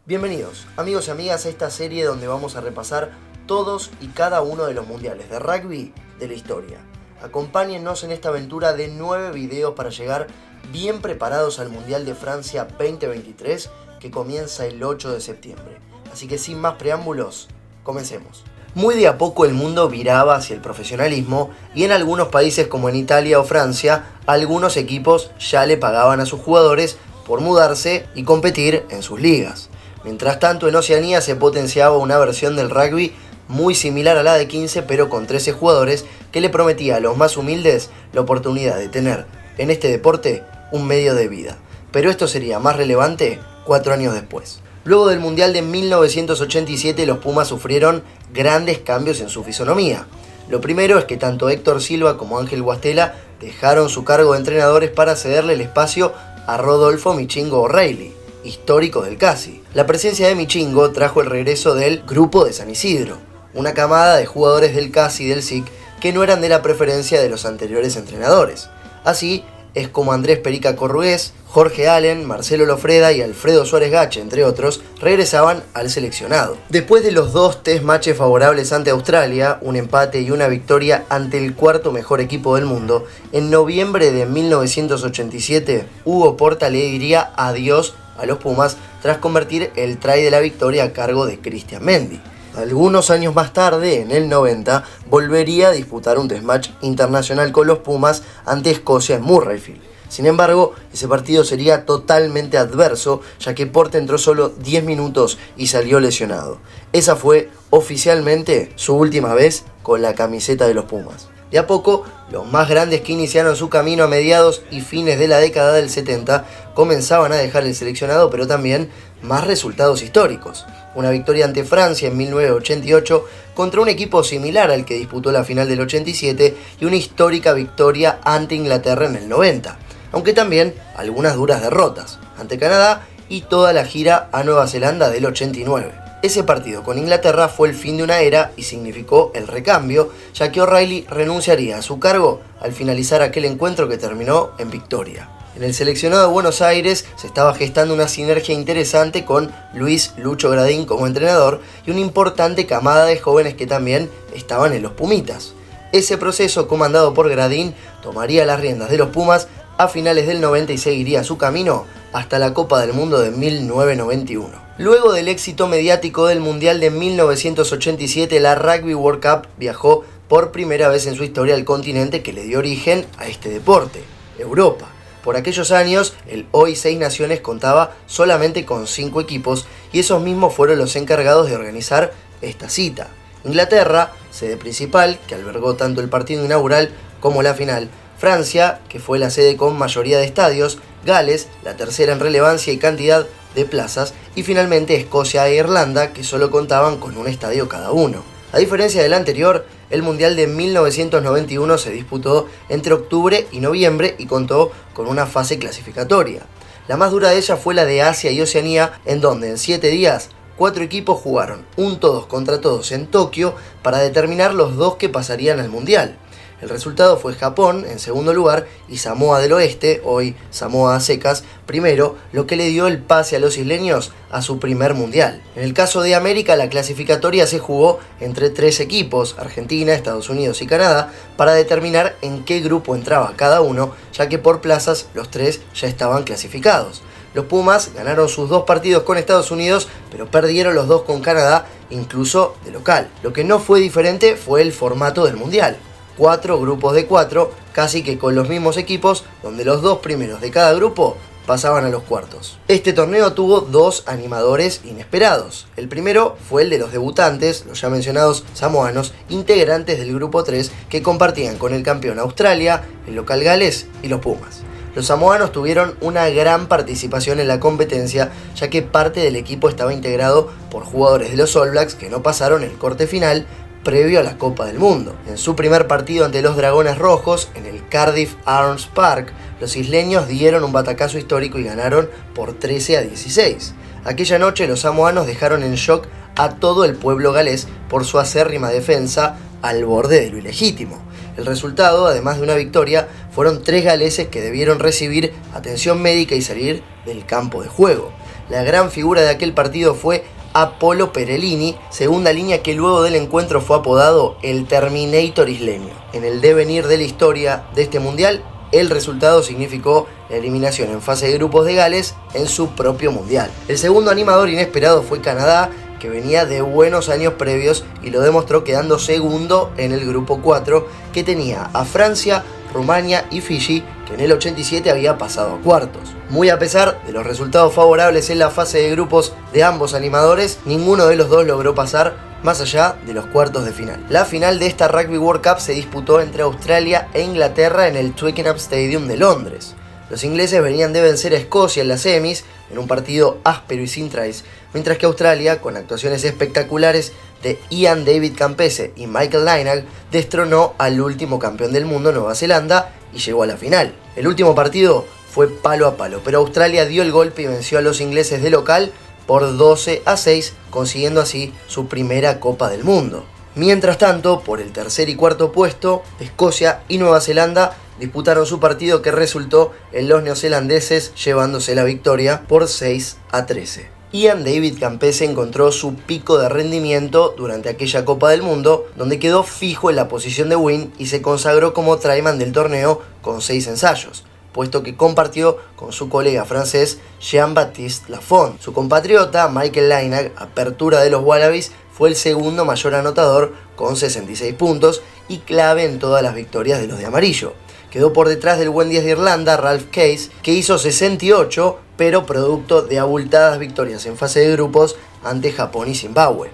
Bienvenidos, amigos y amigas, a esta serie donde vamos a repasar todos y cada uno de los mundiales de rugby de la historia. Acompáñennos en esta aventura de 9 videos para llegar bien preparados al Mundial de Francia 2023 que comienza el 8 de septiembre. Así que sin más preámbulos, comencemos. Muy de a poco el mundo viraba hacia el profesionalismo y en algunos países como en Italia o Francia, algunos equipos ya le pagaban a sus jugadores por mudarse y competir en sus ligas. Mientras tanto, en Oceanía se potenciaba una versión del rugby muy similar a la de 15, pero con 13 jugadores, que le prometía a los más humildes la oportunidad de tener en este deporte un medio de vida. Pero esto sería más relevante 4 años después. Luego del Mundial de 1987, los Pumas sufrieron grandes cambios en su fisonomía. Lo primero es que tanto Héctor Silva como Ángel Guastela dejaron su cargo de entrenadores para cederle el espacio a Rodolfo Michingo O'Reilly, histórico del CASI. La presencia de Michingo trajo el regreso del Grupo de San Isidro, una camada de jugadores del CASI y del SIC que no eran de la preferencia de los anteriores entrenadores. Así es como Andrés Perica Corrugués, Jorge Allen, Marcelo Lofreda y Alfredo Suárez Gache, entre otros, regresaban al seleccionado. Después de los 2 test matches favorables ante Australia, un empate y una victoria ante el cuarto mejor equipo del mundo, en noviembre de 1987, Hugo Porta le diría adiós a los Pumas tras convertir el try de la victoria a cargo de Cristian Mendy. Algunos años más tarde, en el 90, volvería a disputar un test match internacional con los Pumas ante Escocia en Murrayfield. Sin embargo, ese partido sería totalmente adverso, ya que Porta entró solo 10 minutos y salió lesionado. Esa fue oficialmente su última vez con la camiseta de los Pumas. De a poco, los más grandes que iniciaron su camino a mediados y fines de la década del 70 comenzaban a dejar el seleccionado, pero también más resultados históricos. Una victoria ante Francia en 1988 contra un equipo similar al que disputó la final del 87 y una histórica victoria ante Inglaterra en el 90, aunque también algunas duras derrotas ante Canadá y toda la gira a Nueva Zelanda del 89. Ese partido con Inglaterra fue el fin de una era y significó el recambio, ya que O'Reilly renunciaría a su cargo al finalizar aquel encuentro que terminó en victoria. En el seleccionado de Buenos Aires se estaba gestando una sinergia interesante con Luis Lucho Gradín como entrenador y una importante camada de jóvenes que también estaban en los Pumitas. Ese proceso, comandado por Gradín, tomaría las riendas de los Pumas a finales del 90 y seguiría su camino hasta la Copa del Mundo de 1991. Luego del éxito mediático del Mundial de 1987, la Rugby World Cup viajó por primera vez en su historia al continente que le dio origen a este deporte, Europa. Por aquellos años, el hoy 6 Naciones contaba solamente con 5 equipos y esos mismos fueron los encargados de organizar esta cita. Inglaterra, sede principal, que albergó tanto el partido inaugural como la final. Francia, que fue la sede con mayoría de estadios. Gales, la tercera en relevancia y cantidad de plazas. Y finalmente Escocia e Irlanda, que solo contaban con un estadio cada uno. A diferencia del anterior, el Mundial de 1991 se disputó entre octubre y noviembre y contó con una fase clasificatoria. La más dura de ellas fue la de Asia y Oceanía, en donde en 7 días 4 equipos jugaron un todos contra todos en Tokio para determinar los 2 que pasarían al Mundial. El resultado fue Japón en segundo lugar y Samoa del Oeste, hoy Samoa a secas, primero, lo que le dio el pase a los isleños a su primer mundial. En el caso de América, la clasificatoria se jugó entre 3 equipos, Argentina, Estados Unidos y Canadá, para determinar en qué grupo entraba cada uno, ya que por plazas los 3 ya estaban clasificados. Los Pumas ganaron sus 2 partidos con Estados Unidos, pero perdieron los 2 con Canadá, incluso de local. Lo que no fue diferente fue el formato del mundial. 4 grupos de 4, casi que con los mismos equipos, donde los 2 primeros de cada grupo pasaban a los cuartos. Este torneo tuvo 2 animadores inesperados. El primero fue el de los debutantes, los ya mencionados samoanos, integrantes del grupo 3, que compartían con el campeón Australia, el local Gales y los Pumas. Los samoanos tuvieron una gran participación en la competencia, ya que parte del equipo estaba integrado por jugadores de los All Blacks que no pasaron el corte final previo a la Copa del Mundo. En su primer partido ante los Dragones Rojos, en el Cardiff Arms Park, los isleños dieron un batacazo histórico y ganaron por 13-16. Aquella noche los samoanos dejaron en shock a todo el pueblo galés por su acérrima defensa al borde de lo ilegítimo. El resultado, además de una victoria, fueron 3 galeses que debieron recibir atención médica y salir del campo de juego. La gran figura de aquel partido fue Apollo Perellini, segunda línea que luego del encuentro fue apodado el Terminator isleño. En el devenir de la historia de este mundial, el resultado significó la eliminación en fase de grupos de Gales en su propio mundial. El segundo animador inesperado fue Canadá, que venía de buenos años previos y lo demostró quedando segundo en el grupo 4, que tenía a Francia, Rumania y Fiji, que en el 87 había pasado a cuartos. Muy a pesar de los resultados favorables en la fase de grupos de ambos animadores, ninguno de los dos logró pasar más allá de los cuartos de final. La final de esta Rugby World Cup se disputó entre Australia e Inglaterra en el Twickenham Stadium de Londres. Los ingleses venían de vencer a Escocia en las semis, en un partido áspero y sin tries, mientras que Australia, con actuaciones espectaculares de Ian David Campese y Michael Lynagh, destronó al último campeón del mundo, Nueva Zelanda, y llegó a la final. El último partido fue palo a palo, pero Australia dio el golpe y venció a los ingleses de local por 12-6, consiguiendo así su primera Copa del Mundo. Mientras tanto, por el tercer y cuarto puesto, Escocia y Nueva Zelanda disputaron su partido, que resultó en los neozelandeses llevándose la victoria por 6-13. Ian David Campese encontró su pico de rendimiento durante aquella Copa del Mundo, donde quedó fijo en la posición de win y se consagró como tryman del torneo con 6 ensayos, puesto que compartió con su colega francés Jean-Baptiste Lafont. Su compatriota Michael Lynagh, apertura de los Wallabies, fue el segundo mayor anotador con 66 puntos y clave en todas las victorias de los de amarillo. Quedó por detrás del buen 10 de Irlanda, Ralph Case, que hizo 68, pero producto de abultadas victorias en fase de grupos ante Japón y Zimbabue.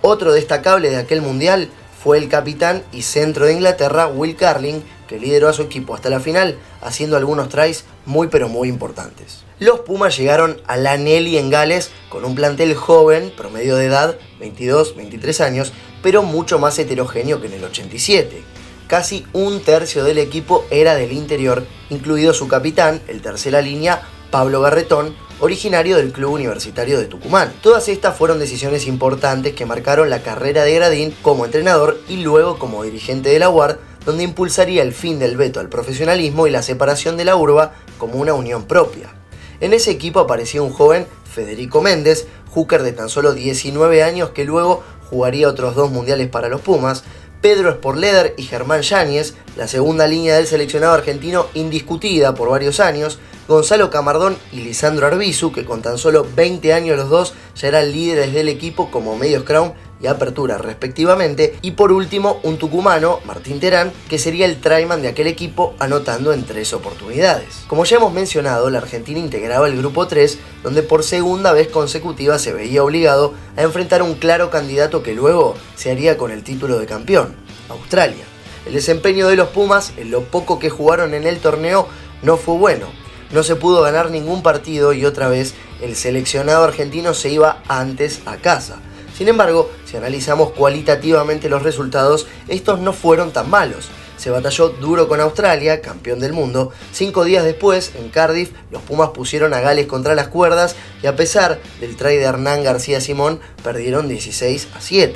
Otro destacable de aquel mundial fue el capitán y centro de Inglaterra, Will Carling, que lideró a su equipo hasta la final, haciendo algunos tries muy importantes. Los Pumas llegaron a la Nelly en Gales con un plantel joven, promedio de edad 22-23 años, pero mucho más heterogéneo que en el 87. Casi un tercio del equipo era del interior, incluido su capitán, el tercera línea, Pablo Garretón, originario del Club Universitario de Tucumán. Todas estas fueron decisiones importantes que marcaron la carrera de Gradín como entrenador y luego como dirigente de la UAR, donde impulsaría el fin del veto al profesionalismo y la separación de la urba como una unión propia. En ese equipo aparecía un joven Federico Méndez, hooker de tan solo 19 años que luego jugaría otros 2 mundiales para los Pumas, Pedro Sporleder y Germán Yáñez, la segunda línea del seleccionado argentino indiscutida por varios años, Gonzalo Camardón y Lisandro Arbizu, que con tan solo 20 años los dos ya eran líderes del equipo como medio scrum y apertura respectivamente, y por último un tucumano, Martín Terán, que sería el tryman de aquel equipo, anotando en 3 oportunidades. Como ya hemos mencionado, la Argentina integraba el grupo 3, donde por segunda vez consecutiva se veía obligado a enfrentar un claro candidato que luego se haría con el título de campeón, Australia. El desempeño de los Pumas, en lo poco que jugaron en el torneo, no fue bueno. No se pudo ganar ningún partido y otra vez el seleccionado argentino se iba antes a casa. Sin embargo, si analizamos cualitativamente los resultados, estos no fueron tan malos. Se batalló duro con Australia, campeón del mundo. 5 días después, en Cardiff, los Pumas pusieron a Gales contra las cuerdas y a pesar del try de Hernán García Simón, perdieron 16-7.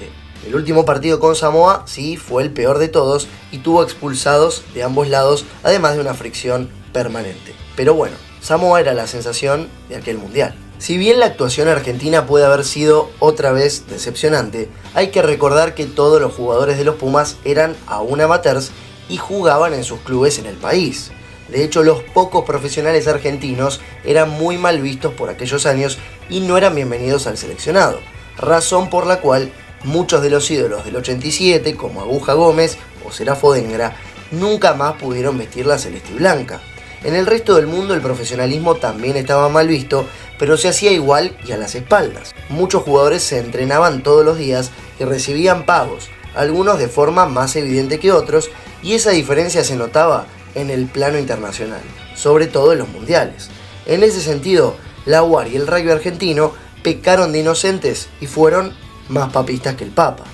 El último partido con Samoa sí fue el peor de todos y tuvo expulsados de ambos lados, además de una fricción permanente. Pero bueno, Samoa era la sensación de aquel mundial. Si bien la actuación argentina puede haber sido otra vez decepcionante, hay que recordar que todos los jugadores de los Pumas eran aún amateurs y jugaban en sus clubes en el país. De hecho, los pocos profesionales argentinos eran muy mal vistos por aquellos años y no eran bienvenidos al seleccionado, razón por la cual muchos de los ídolos del 87, como Aguja Gómez o Serafo Dengra, nunca más pudieron vestir la celeste y blanca. En el resto del mundo el profesionalismo también estaba mal visto, pero se hacía igual y a las espaldas. Muchos jugadores se entrenaban todos los días y recibían pagos, algunos de forma más evidente que otros, y esa diferencia se notaba en el plano internacional, sobre todo en los mundiales. En ese sentido, la UAR y el rugby argentino pecaron de inocentes y fueron más papistas que el Papa.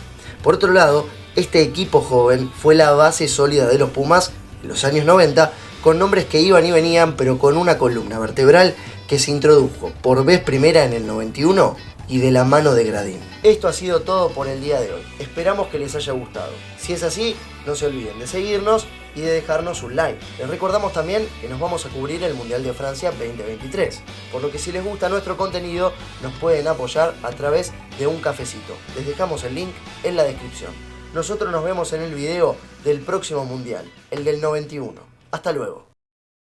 Por otro lado, este equipo joven fue la base sólida de los Pumas en los años 90, con nombres que iban y venían, pero con una columna vertebral que se introdujo por vez primera en el 91 y de la mano de Gradín. Esto ha sido todo por el día de hoy. Esperamos que les haya gustado. Si es así, no se olviden de seguirnos y de dejarnos un like. Les recordamos también que nos vamos a cubrir el Mundial de Francia 2023, por lo que si les gusta nuestro contenido nos pueden apoyar a través de un cafecito. Les dejamos el link en la descripción. Nosotros nos vemos en el video del próximo Mundial, el del 91. Hasta luego.